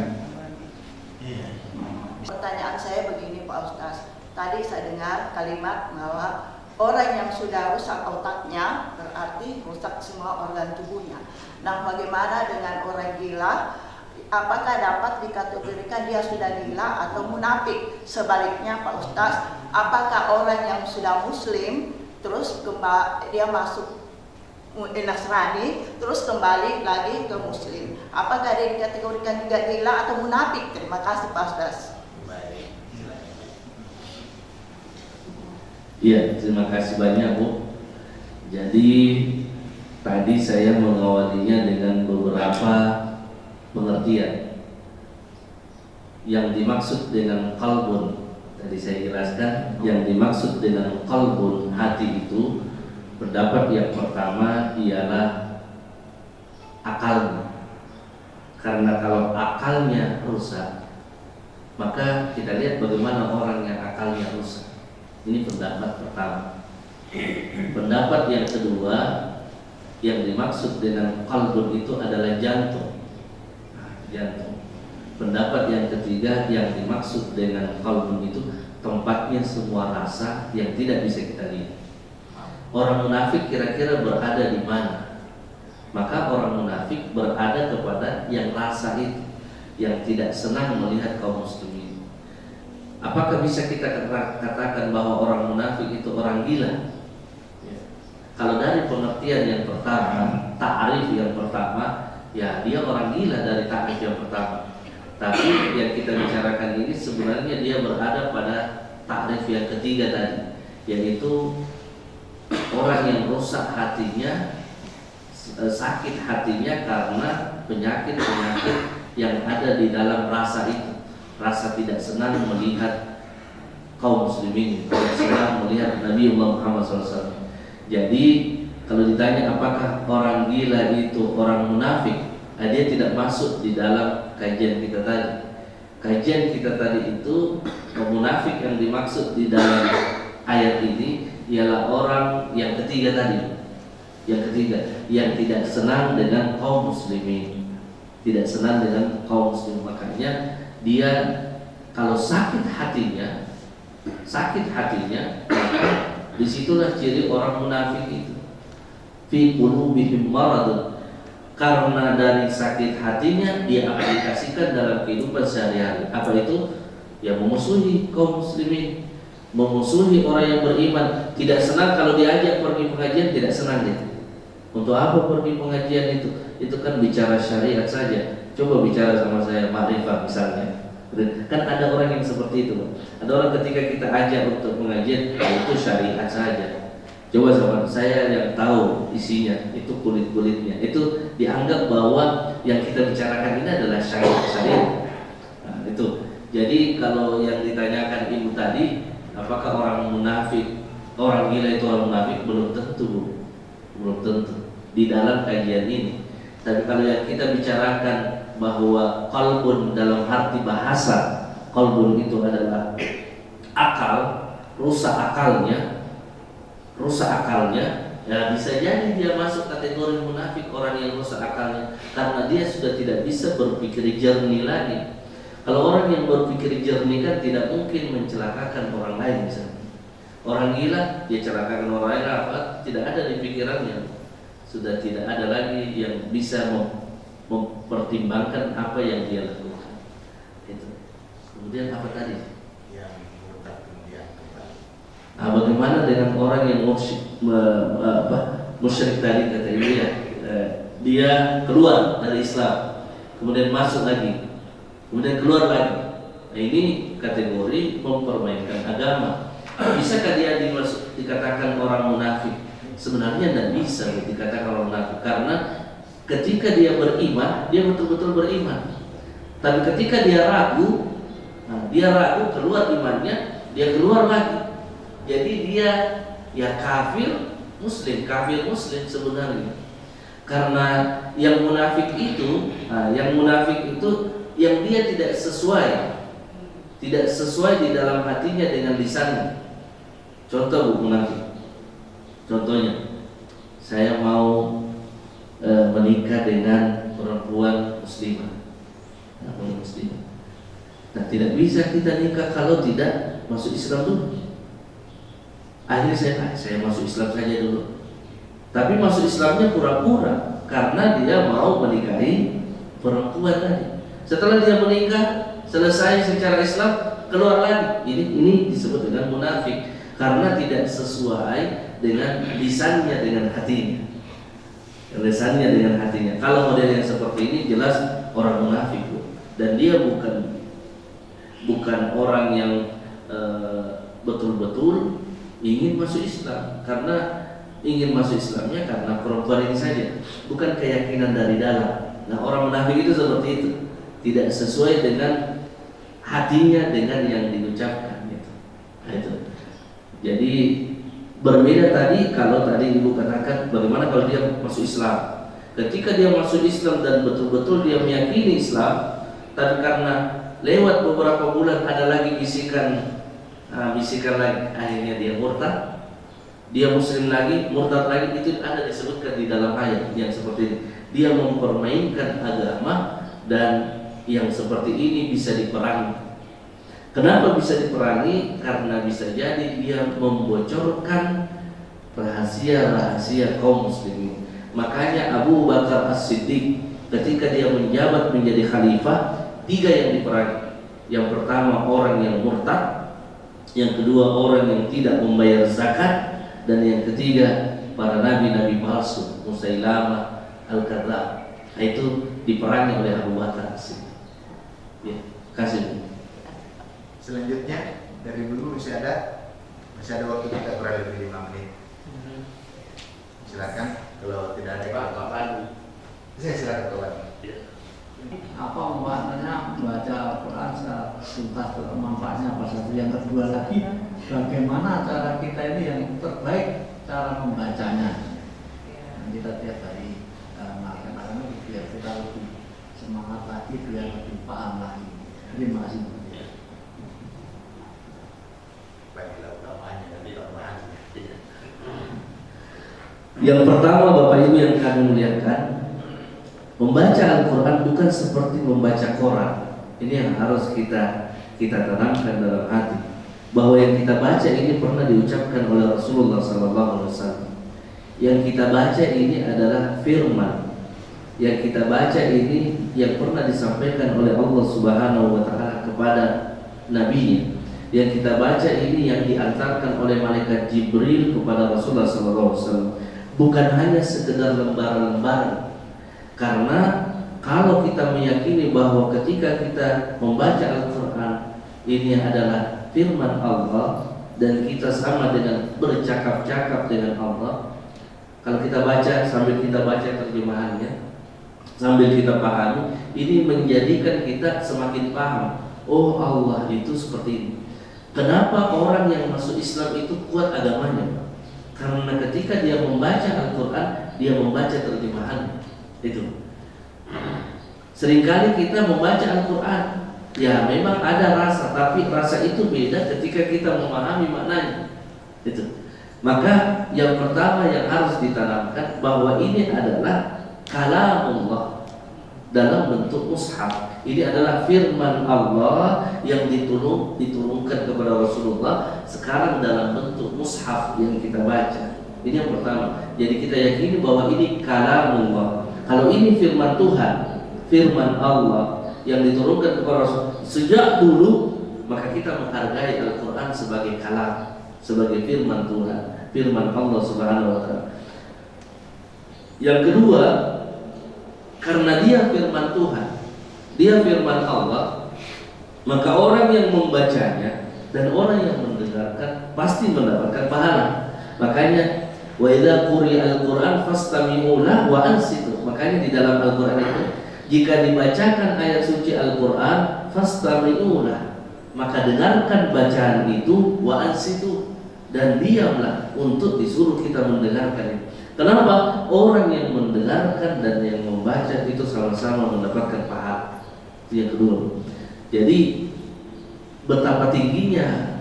Pertanyaan saya begini Pak Ustaz, tadi saya dengar kalimat bahwa orang yang sudah rusak otaknya berarti rusak semua organ tubuhnya. Nah, bagaimana dengan orang gila? Apakah dapat dikategorikan dia sudah gila atau munafik? Sebaliknya Pak Ustaz, apakah orang yang sudah muslim terus dia masuk Nasrani terus kembali lagi ke muslim, apakah dia dikategorikan juga gila atau munafik? Terima kasih Pak Ustaz. Iya, terima kasih banyak Bu. Jadi tadi saya mengawalinya dengan beberapa pengertian. Yang dimaksud dengan qalbun, tadi saya jelaskan, yang dimaksud dengan qalbun, hati itu, pendapat yang pertama ialah akalnya. Karena kalau akalnya rusak, maka kita lihat bagaimana orang yang akalnya rusak. Ini pendapat pertama. Pendapat yang kedua, yang dimaksud dengan qalbun itu adalah jantung. Jantung. Pendapat yang ketiga, yang dimaksud dengan qalbun itu tempatnya semua rasa yang tidak bisa kita lihat. Orang munafik kira-kira berada di mana? Maka orang munafik berada kepada yang rasa itu, yang tidak senang melihat kaum muslimin. Apakah bisa kita katakan bahwa orang munafik itu orang gila? Kalau dari pengertian yang pertama, ta'rif yang pertama, ya dia orang gila dari ta'rif yang pertama. Tapi yang kita bicarakan ini sebenarnya dia berada pada ta'rif yang ketiga tadi, yaitu orang yang rusak hatinya, sakit hatinya karena penyakit-penyakit yang ada di dalam rasa itu. Rasa tidak senang melihat kaum muslimin, tidak senang melihat Nabi Muhammad SAW. Jadi kalau ditanya apakah orang gila itu orang munafik, dia tidak masuk di dalam kajian kita tadi. Kajian kita tadi itu munafik yang dimaksud di dalam ayat ini ialah orang yang ketiga tadi. Yang ketiga, yang tidak senang dengan kaum muslimin, tidak senang dengan kaum muslimin. Makanya dia kalau sakit hatinya, disitulah ciri orang munafik itu. Fi qulubihim maradun, karena dari sakit hatinya dia aplikasikan dalam kehidupan sehari-hari. Apa itu? Ya memusuhi kaum muslimin, memusuhi orang yang beriman. Tidak senang kalau diajak pergi pengajian, tidak senang dia. Untuk apa pergi pengajian itu? Itu kan bicara syariat saja. Coba bicara sama saya makrifat misalnya. Kan ada orang yang seperti itu. Ada orang ketika kita ajak untuk pengajian, itu syariat saja. Coba sama saya yang tahu isinya, itu kulit-kulitnya. Itu dianggap bahwa yang kita bicarakan ini adalah syariat. Nah, itu. Jadi kalau yang ditanyakan ibu tadi, apakah orang munafik, orang gila itu orang munafik? Belum tentu, Bu. Belum tentu di dalam kajian ini. Tapi kalau yang kita bicarakan bahwa qalbun dalam arti bahasa, qalbun itu adalah akal, rusak akalnya, ya bisa jadi dia masuk kategori munafik, orang yang rusak akalnya, karena dia sudah tidak bisa berpikir jernih lagi. Kalau orang yang berpikir jernih kan tidak mungkin mencelakakan orang lain misalnya. Orang gila, dia celakakan orang lain apa? Tidak ada di pikirannya. Sudah tidak ada lagi yang bisa mempertimbangkan apa yang dia lakukan. Itu. Kemudian apa tadi? Yang murtad kemudian kembali. Bagaimana dengan orang yang musyrik tadi kata ibu ya? Dia keluar dari Islam, kemudian masuk lagi, kemudian keluar lagi. Nah, ini kategori mempermainkan agama. Bisakah dia dikatakan orang munafik? Sebenarnya tidak bisa dikatakan orang munafik, karena ketika dia beriman, dia betul-betul beriman. Tapi ketika dia ragu, keluar imannya, dia keluar lagi. Jadi dia ya kafir muslim sebenarnya. Karena yang munafik itu yang dia tidak sesuai di dalam hatinya dengan lisannya. Contoh Bu munafik. Contohnya, saya mau menikah dengan perempuan muslimah, Nah, tidak bisa kita nikah kalau tidak masuk Islam dulu. Akhirnya saya masuk Islam saja dulu. Tapi masuk Islamnya pura-pura karena dia mau menikahi perempuan tadi. Setelah dia menikah, selesai secara Islam, keluar lagi. Ini disebut dengan munafik karena tidak sesuai dengan lisannya dengan hatinya. Lisannya dengan hatinya. Kalau model yang seperti ini jelas orang munafik, dan dia bukan orang yang betul-betul ingin masuk Islam. Karena ingin masuk Islamnya karena perempuan ini saja, bukan keyakinan dari dalam. Nah, orang munafik itu seperti itu, tidak sesuai dengan hatinya dengan yang diucapkan gitu. Nah, itu. Jadi berbeda tadi, kalau tadi Ibu katakan bagaimana kalau dia masuk Islam. Ketika dia masuk Islam dan betul-betul dia meyakini Islam, tapi karena lewat beberapa bulan ada lagi bisikan lagi, akhirnya dia murtad, dia muslim lagi, murtad lagi, itu ada disebutkan di dalam ayat yang seperti ini. Dia mempermainkan agama, dan yang seperti ini bisa diperangi. Kenapa bisa diperangi? Karena bisa jadi dia membocorkan rahasia-rahasia kaum muslimin. Makanya Abu Bakar As-Siddiq ketika dia menjabat menjadi khalifah, 3 yang diperangi. Yang pertama orang yang murtad, yang kedua orang yang tidak membayar zakat, dan yang ketiga para nabi-nabi palsu, Musailamah Al-Kadzdzab. Itu diperangi oleh Abu Bakar As-Siddiq. Ya, kasih. Selanjutnya dari dulu masih ada waktu kita kurang lebih 5 menit. Silakan kalau tidak ada Pak. Saya silakan kawan. Apa manfaatnya membaca Al-Quran secara tuntas, manfaatnya apa saja? Yang kedua lagi, bagaimana cara kita ini yang terbaik cara membacanya? Kita tiap hari melakukan itu biar kita lebih semangat lagi, biar lebih paham lagi. Terima kasih. Yang pertama, Bapak Ibu yang kami muliakan, membaca Al-Quran bukan seperti membaca koran. Ini yang harus kita tanamkan dalam hati, bahwa yang kita baca ini pernah diucapkan oleh Rasulullah SAW. Yang kita baca ini adalah firman. Yang kita baca ini yang pernah disampaikan oleh Allah Subhanahu wa Ta'ala kepada Nabi-Nya. Yang kita baca ini yang diantarkan oleh malaikat Jibril kepada Rasulullah SAW. Bukan hanya sekedar lembaran-lembaran. Karena kalau kita meyakini bahwa ketika kita membaca Al-Quran ini adalah firman Allah, dan kita sama dengan bercakap-cakap dengan Allah. Kalau kita baca sambil kita baca terjemahannya, sambil kita pahami, ini menjadikan kita semakin paham. Oh, Allah itu seperti ini. Kenapa orang yang masuk Islam itu kuat agamanya? Karena ketika dia membaca Al-Quran, dia membaca terjemahannya. Itu. Seringkali kita membaca Al-Quran, ya memang ada rasa, tapi rasa itu beda ketika kita memahami maknanya. Itu. Maka yang pertama yang harus ditanamkan bahwa ini adalah kalamullah dalam bentuk mushaf. Ini adalah firman Allah yang diturunkan kepada Rasulullah sekarang dalam bentuk mushaf yang kita baca. Ini yang pertama. Jadi kita yakini bahwa ini kalamullah. Kalau ini firman Tuhan, firman Allah yang diturunkan kepada Rasul sejak dulu, maka kita menghargai Al-Quran sebagai kalam, sebagai firman Tuhan, firman Allah Subhanahu wa Ta'ala. Yang kedua, karena dia firman Tuhan, dia firman Allah, maka orang yang membacanya dan orang yang mendengarkan pasti mendapatkan pahala. Makanya wa idza quri'al Qur'an fastami'u lahu wa ansitu. Makanya di dalam Al-Qur'an itu jika dibacakan ayat suci Al-Qur'an fastami'u lahu, maka dengarkan bacaan itu, wa ansitu, dan diamlah untuk disuruh kita mendengarkan. Kenapa? Orang yang mendengarkan dan yang membaca itu sama-sama mendapatkan pahala. Itu yang kedua. Jadi betapa tingginya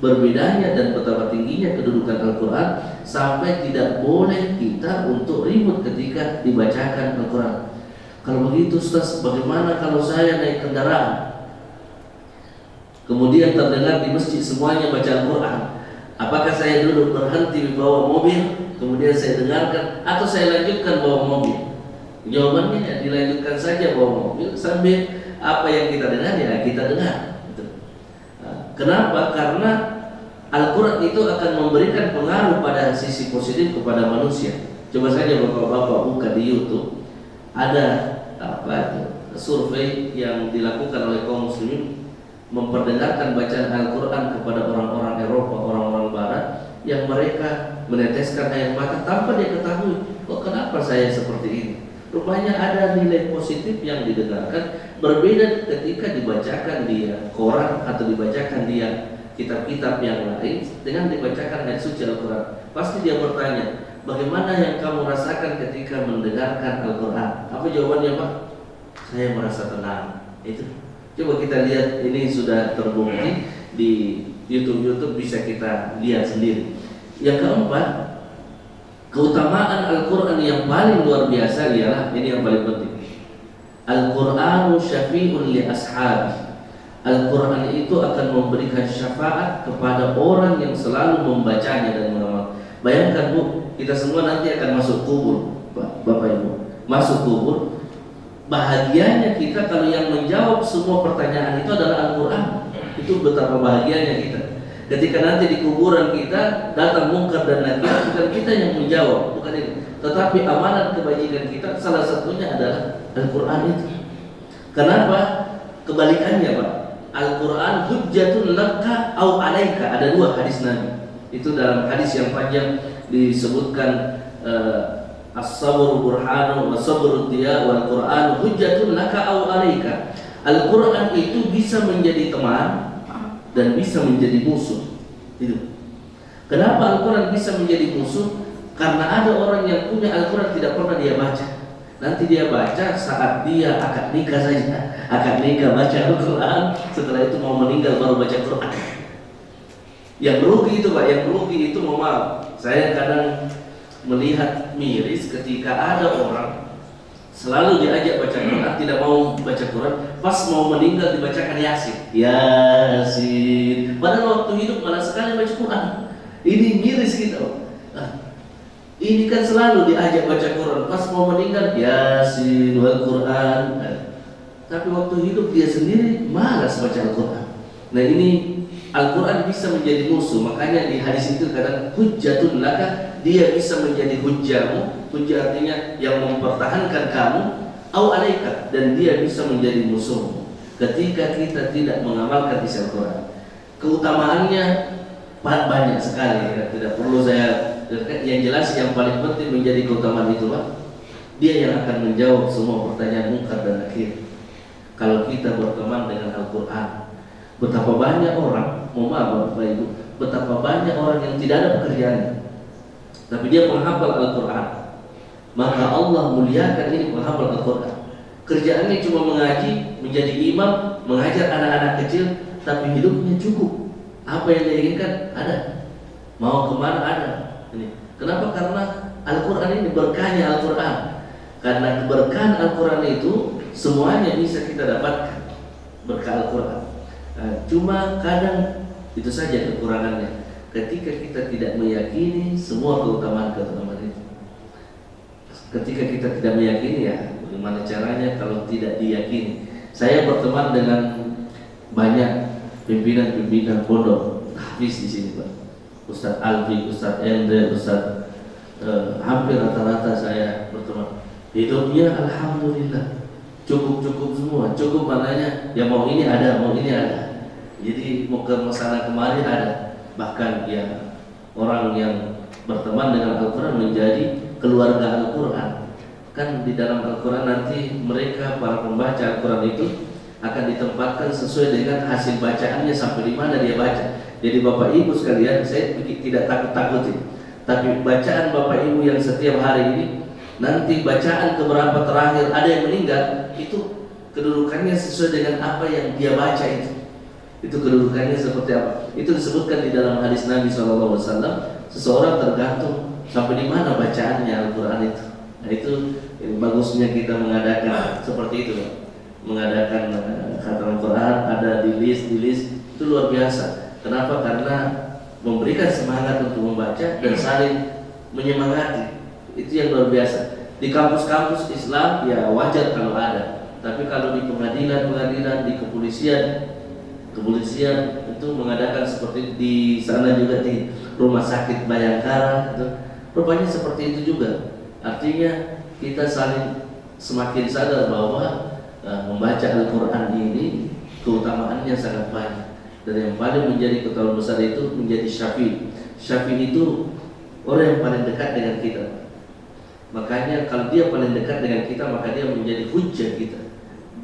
berbedanya dan betapa tingginya kedudukan Al-Quran sampai tidak boleh kita untuk ribut ketika dibacakan Al-Quran. Kalau begitu Ustaz, bagaimana kalau saya naik kendaraan kemudian terdengar di masjid semuanya baca Al-Quran? Apakah saya duduk berhenti di bawah mobil kemudian saya dengarkan, atau saya lanjutkan bawa mobil? Jawabannya ya, dilanjutkan saja bawa mobil sambil apa yang kita dengar ya kita dengar. Kenapa? Karena Al-Quran itu akan memberikan pengaruh pada sisi positif kepada manusia. Coba saja bapak-bapak buka di YouTube, ada survei yang dilakukan oleh kaum muslimin memperdengarkan bacaan Al-Quran kepada orang-orang Eropa, orang-orang Barat, yang mereka meneteskan air mata tanpa dia ketahui, kok kenapa saya seperti ini. Rupanya ada nilai positif yang didengarkan, berbeda ketika dibacakan dia koran atau dibacakan dia kitab-kitab yang lain dengan dibacakan ayat suci Al-Quran. Pasti dia bertanya, bagaimana yang kamu rasakan ketika mendengarkan Al-Quran? Apa jawabannya, Pak? Saya merasa tenang. Itu. Coba kita lihat, ini sudah terbukti di YouTube bisa kita lihat sendiri. Yang keempat, keutamaan Al-Quran yang paling luar biasa ialah, ini yang paling penting, Al-Quranu syafi'un li ashabi. Al-Quran itu akan memberikan syafaat kepada orang yang selalu membacanya dan mengamalkan. Bayangkan Bu, kita semua nanti akan masuk kubur, Bapak Ibu, masuk kubur. Bahagianya kita kalau yang menjawab semua pertanyaan itu adalah Al-Quran. Itu betapa bahagianya kita. Ketika nanti di kuburan kita datang mungkar dan nakir, bukan kita yang menjawab, bukan itu, tetapi amanat kebajikan kita salah satunya adalah Al-Quran itu. Kenapa? Kebalikannya, Pak. Al-Quran hujjatun laka au alaika. Ada dua hadis Nabi. Itu dalam hadis yang panjang disebutkan as-sabru burhanu wa sabru diya wal Quran hujjatun laka au alaika. Al-Quran itu bisa menjadi teman dan bisa menjadi musuh. Itu. Kenapa Al-Quran bisa menjadi musuh? Karena ada orang yang punya Al-Quran tidak pernah dia baca. Nanti dia baca saat dia akad nikah saja. Akad nikah baca Al-Quran, setelah itu mau meninggal baru baca Quran. Yang rugi itu, Pak, yang rugi itu, mohon maaf, saya kadang melihat miris ketika ada orang selalu diajak baca Quran, tidak mau baca Quran, pas mau meninggal dibacakan Yasin. Yasin. Padahal waktu hidup malah sekali baca Quran. Ini miris kita. Ini kan selalu diajak baca Quran, pas mau meninggal Yasin wal Quran. Tapi waktu hidup dia sendiri malas baca Al-Quran. Nah, ini Al-Quran bisa menjadi musuh. Makanya di hadis itu kadang hujjatun laka, dia bisa menjadi hujjahmu. Hujjah artinya yang mempertahankan kamu, au alaika, dan dia bisa menjadi musuhmu ketika kita tidak mengamalkan isi Al-Quran. Keutamaannya banyak sekali ya. Tidak perlu saya, yang jelas yang paling penting menjadi keutamaan itu, Pak, dia yang akan menjawab semua pertanyaan mungkar dan nakir. Kalau kita berteman dengan Al-Quran, betapa banyak orang, mohon maaf Bapak Ibu, betapa banyak orang yang tidak ada pekerjaannya, tapi dia menghafal Al-Quran. Maka Allah muliakan ini menghafal Al-Quran. Kerjaannya cuma mengaji, menjadi imam, mengajar anak-anak kecil, tapi hidupnya cukup. Apa yang dia inginkan ada, mau kemana ada. Ini. Kenapa? Karena Al-Quran ini berkahnya Al-Quran. Karena keberkahan Al-Quran itu semuanya bisa kita dapatkan berkah Al-Quran. Cuma kadang itu saja kekurangannya. Ketika kita tidak meyakini semua keutamaan-keutamaan itu. Ketika kita tidak meyakini, ya bagaimana caranya kalau tidak diyakini? Saya berteman dengan banyak pimpinan-pimpinan pondok tahfiz di sini, Pak. Ustaz Alfi, Ustaz Endre, Ustaz hampir rata-rata saya berteman. Hidupnya alhamdulillah cukup semua. Cukup maknanya ya mau ini ada, mau ini ada. Jadi mau ke sana kemari ada. Bahkan ya orang yang berteman dengan Al-Quran menjadi keluarga Al-Quran. Kan di dalam Al-Quran nanti mereka para pembaca Al-Quran itu akan ditempatkan sesuai dengan hasil bacaannya sampai di mana dia baca. Jadi Bapak Ibu sekalian, saya tidak takut-takutin. Tapi bacaan Bapak Ibu yang setiap hari ini, nanti bacaan keberapa terakhir ada yang meninggal, itu kedudukannya sesuai dengan apa yang dia baca itu. Itu kedudukannya seperti apa? Itu disebutkan di dalam hadis Nabi SAW. Seseorang tergantung sampai di mana bacaannya Al-Quran itu. Nah itu bagusnya kita mengadakan seperti itu, Pak. Mengadakan khatam Al-Quran ada di list itu luar biasa. Kenapa? Karena memberikan semangat untuk membaca dan saling menyemangati. Itu yang luar biasa. Di kampus-kampus Islam ya wajar kalau ada. Tapi kalau di pengadilan, di kepolisian itu mengadakan seperti di sana juga di rumah sakit Bayangkara gitu. Rupanya seperti itu juga. Artinya kita saling semakin sadar bahwa membaca Al-Quran ini keutamaannya sangat banyak. Dan yang paling menjadi keutamaan besar itu menjadi syafi'. Syafi' itu orang yang paling dekat dengan kita. Makanya kalau dia paling dekat dengan kita, maka dia menjadi hujjah kita.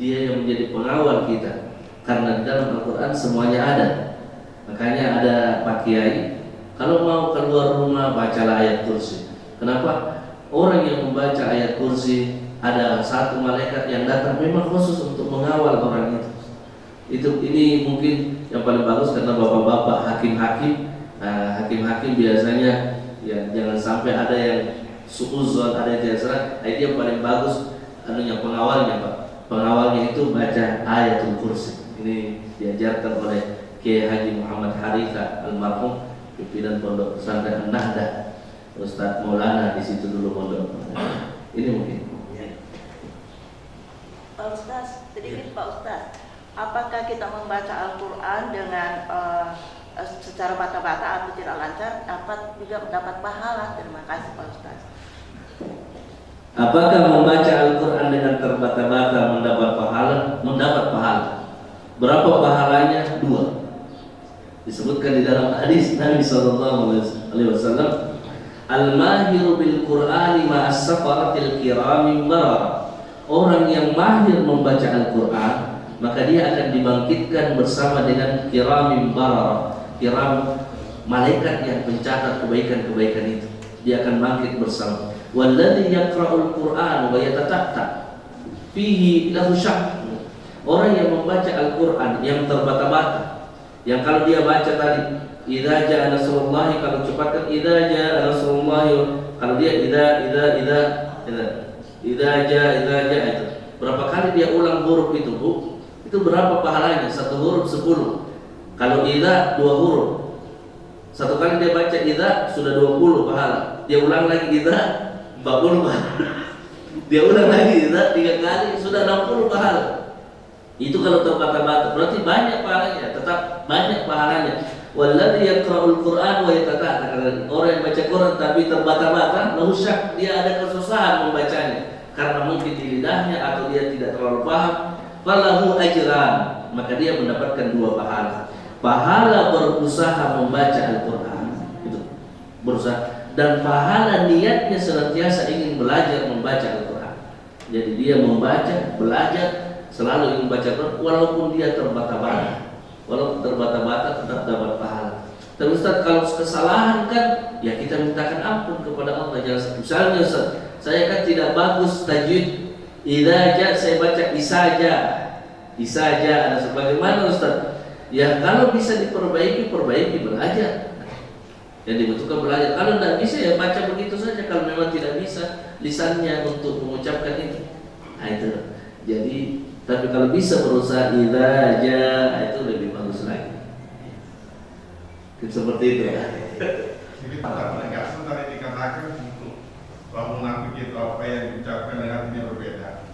Dia yang menjadi pengawal kita. Karena di dalam Al-Quran semuanya ada. Makanya ada Pak Kiai, kalau mau keluar rumah bacalah ayat kursi. Kenapa? Orang yang membaca ayat kursi, ada satu malaikat yang datang memang khusus untuk mengawal orang itu. Ini mungkin yang paling bagus karena bapak-bapak hakim-hakim biasanya ya jangan sampai ada yang suuzon, ada yang terserah. Itu yang paling bagus anunya pengawalnya, Pak. Pengawalnya itu baca ayatul kursi. Ini diajarkan oleh Kiai Haji Muhammad Haritha almarhum pimpinan Pondok Pesantren Nahda, Ustadz Maulana di situ dulu pondok. Ini mungkin. Pak Ustaz, sedikit Pak Ustaz, apakah kita membaca Al-Quran dengan secara bata-bata atau tidak lancar dapat juga mendapat pahala? Terima kasih Pak Ustaz. Apakah membaca Al-Quran dengan terbata-bata mendapat pahala? Mendapat pahala. Berapa pahalanya? 2. Disebutkan di dalam hadis Nabi SAW, Al-mahiru bil Qur'ani ma'as safaratil kirami barara. Orang yang mahir membaca Al-Quran, maka dia akan dibangkitkan bersama dengan kiramim barara. Kiram, malaikat yang mencatat kebaikan-kebaikan itu. Dia akan bangkit bersama. Walladzi yaqra'ul Qur'an wa yatatattab fihi lahu syah. Orang yang membaca Al-Quran yang terbata-bata, yang kalau dia baca tadi idza jaa nasrullahi, kalau cepatkan idza jaa nasrullahi, kalau dia idza jaa itu berapa kali dia ulang huruf itu, Bu? Itu berapa pahalanya? 1 huruf 10. Kalau idza 2 huruf, 1 kali dia baca idza sudah 20 pahala. Dia ulang lagi idza 40 pahala. Dia ulang lagi idza 3 kali sudah 60 pahala. Itu kalau terbata-bata, berarti banyak pahalanya, tetap banyak pahalanya. Walladzi yaqra'ul Qur'an wa yatatattab. Orang yang baca Quran tapi terbata-bata, lahu syak, dia ada kesusahan membacanya karena mungkin di lidahnya atau dia tidak terlalu paham. Falahu ajran, maka dia mendapatkan 2 pahala. Pahala berusaha membaca Al-Quran, itu berusaha, dan pahala niatnya senantiasa ingin belajar membaca Al-Quran. Jadi dia membaca, belajar, selalu ingin baca Quran walaupun dia terbata-bata. Walaupun terbata-bata tetap dapat pahala. Tapi Ustaz, kalau kesalahan kan ya kita mintakan ampun kepada Allah. Jangan misalnya Ustaz, saya kan tidak bagus tajwid. Idza ja saya baca isaja. Isaja ada sebagaimana Ustaz. Ya kalau bisa diperbaiki, belajar. Yang dibutuhkan belajar. Kalau tidak bisa ya baca begitu saja. Kalau memang tidak bisa lisannya untuk mengucapkan itu. Nah itu. Jadi tapi kalau bisa berusaha idza jaa itu lebih bagus lagi. Seperti itu ya. Jadi pada penegasan tadi dikatakan untuk bahwa munafik itu apa yang diucapkan dan artinya berbeda.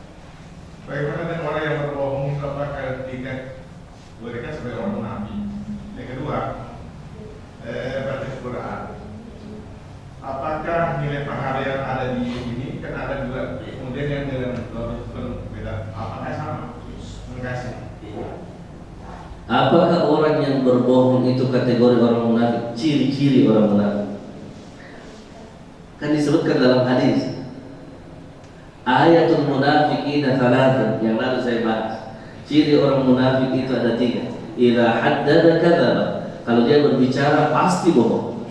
Bagaimana dengan orang yang berbohong itu apakah ketika mereka sebagai orang munafik? Yang kedua, baca Quran. Apakah nilai pahala yang ada di sini kan ada juga, kemudian yang dalam berbeda. Apakah sama? Terima kasih. Apakah orang yang berbohong itu kategori orang munafik? Ciri-ciri orang munafik kan disebutkan dalam hadis. Ayatul munafiqina thalatha, yang lalu saya bahas. Ciri orang munafik itu ada 3. Idza haddada kadzaba, kalau dia berbicara pasti bohong.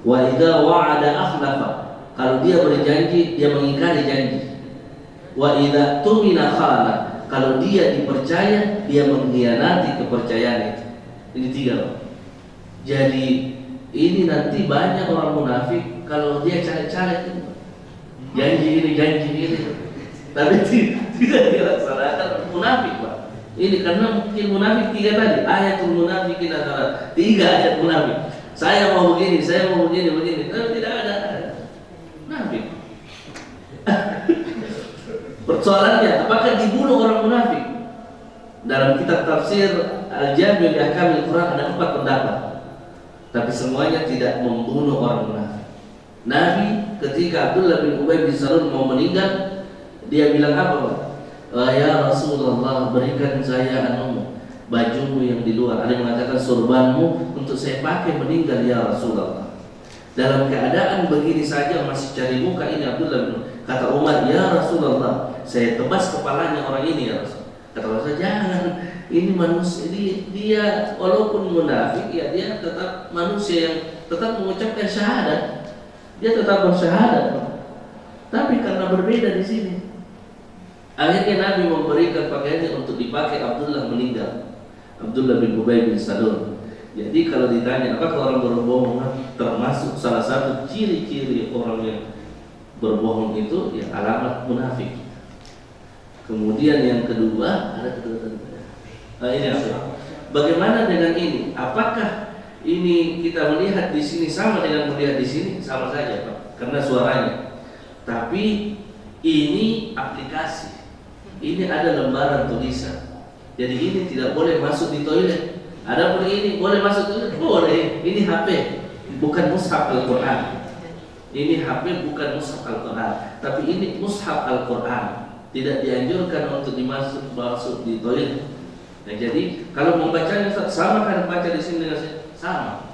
Wa idza wa'ada akhlafa, kalau dia berjanji dia mengingkari janji. Wa idza tumina khana, kalau dia dipercaya dia mengkhianati kepercayaan itu. Ini 3 Pak. Jadi ini nanti banyak orang munafik kalau dia caleg-caleg itu, janji ini, tapi tidak dilaksanakan, munafik Pak. Ini karena mungkin munafik 3 tadi, ayatul munafikin adalah 3 ayat munafik. Saya mau begini, tapi tidak ada munafik. Persoalannya, apakah dibunuh orang munafik? Dalam kitab tafsir Al-Jami' li Ahkamil Quran ada 4 pendapat, tapi semuanya tidak membunuh orang munafik. Nabi ketika Abdullah bin Ubay bin Salul mau meninggal, dia bilang apa? Ya Rasulullah, berikan saya bajumu yang di luar. Ada yang mengatakan surbanmu untuk saya pakai meninggal ya Rasulullah. Dalam keadaan begini saja masih cari muka ini Abdullah bin Ubay. Kata Umar, ya Rasulullah, saya tebas kepalanya orang ini ya Rasul. Kata Rasul, jangan, ini manusia, dia walaupun munafik ya dia tetap manusia yang tetap mengucapkan syahadat. Dia tetap bersyahadat. Tapi karena berbeda di sini, akhirnya Nabi memberikan pakaiannya untuk dipakai Abdullah meninggal. Abdullah bin Ubay bin Salul. Jadi kalau ditanya apakah orang berbohong, termasuk salah satu ciri-ciri orang yang berbohong itu ya alamat munafik. Kemudian yang kedua ada ini apa? Bagaimana dengan ini? Apakah ini kita melihat di sini sama dengan melihat di sini? Sama saja Pak, karena suaranya. Tapi ini aplikasi. Ini ada lembaran tulisan. Jadi ini tidak boleh masuk di toilet. Adapun ini boleh masuk toilet, boleh. Ini HP, bukan mushaf Al-Quran. Ini HP bukan mushaf Al-Quran, tapi ini mushaf Al-Quran. Tidak dianjurkan untuk masuk di toilet. Nah, jadi kalau membacanya sama kan baca di sini dengan sama.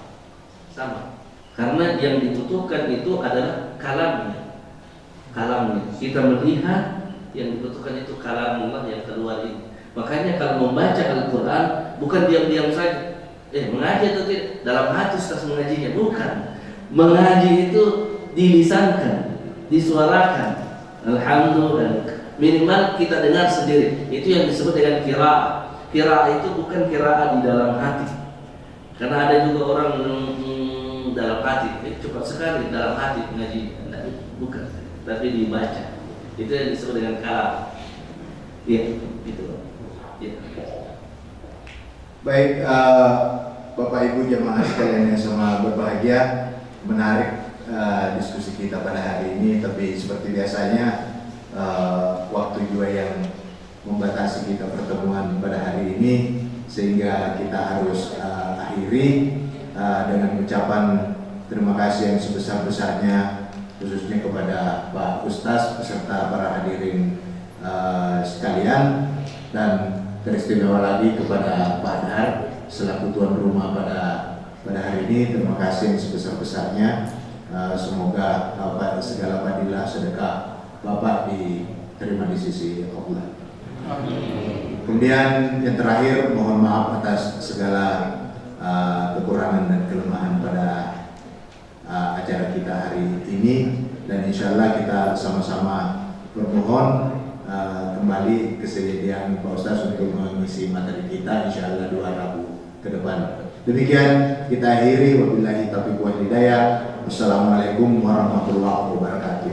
Karena yang dibutuhkan itu adalah kalamnya. Kita melihat yang dibutuhkan itu kalamullah yang keluar ini. Makanya kalau membaca Al-Quran bukan diam-diam saja. Mengaji atau tidak? Dalam hati Ustaz mengajinya, bukan. Mengaji itu dilisankan, disuarakan. Alhamdulillah. Minimal kita dengar sendiri. Itu yang disebut dengan qiraah. Qiraah itu bukan qiraah di dalam hati. Karena ada juga orang dalam hati, cepat sekali dalam hati mengaji. Bukan, tapi dibaca. Itu yang disebut dengan kalam. Iya, itu. Ya. Baik, Bapak Ibu jemaah sekalian yang sama berbahagia, menarik diskusi kita pada hari ini. Tapi seperti biasanya waktu juga yang membatasi kita pertemuan pada hari ini, sehingga kita harus akhiri dengan ucapan terima kasih yang sebesar-besarnya khususnya kepada Pak Ustaz beserta para hadirin sekalian, dan teristimewa lagi kepada Pak Dar selaku tuan rumah pada hari ini. Terima kasih yang sebesar-besarnya. Semoga segala fadilah sedekah Bapak diterima di sisi Allah. Kemudian yang terakhir, mohon maaf atas segala kekurangan dan kelemahan pada acara kita hari ini, dan insya Allah kita sama-sama bermohon kembali kesediaan Pak Ustaz untuk mengisi materi kita insya Allah 2 Rabu ke depan. Demikian kita akhiri, wabillahi taufiq wal hidayah. Wassalamualaikum warahmatullahi wabarakatuh.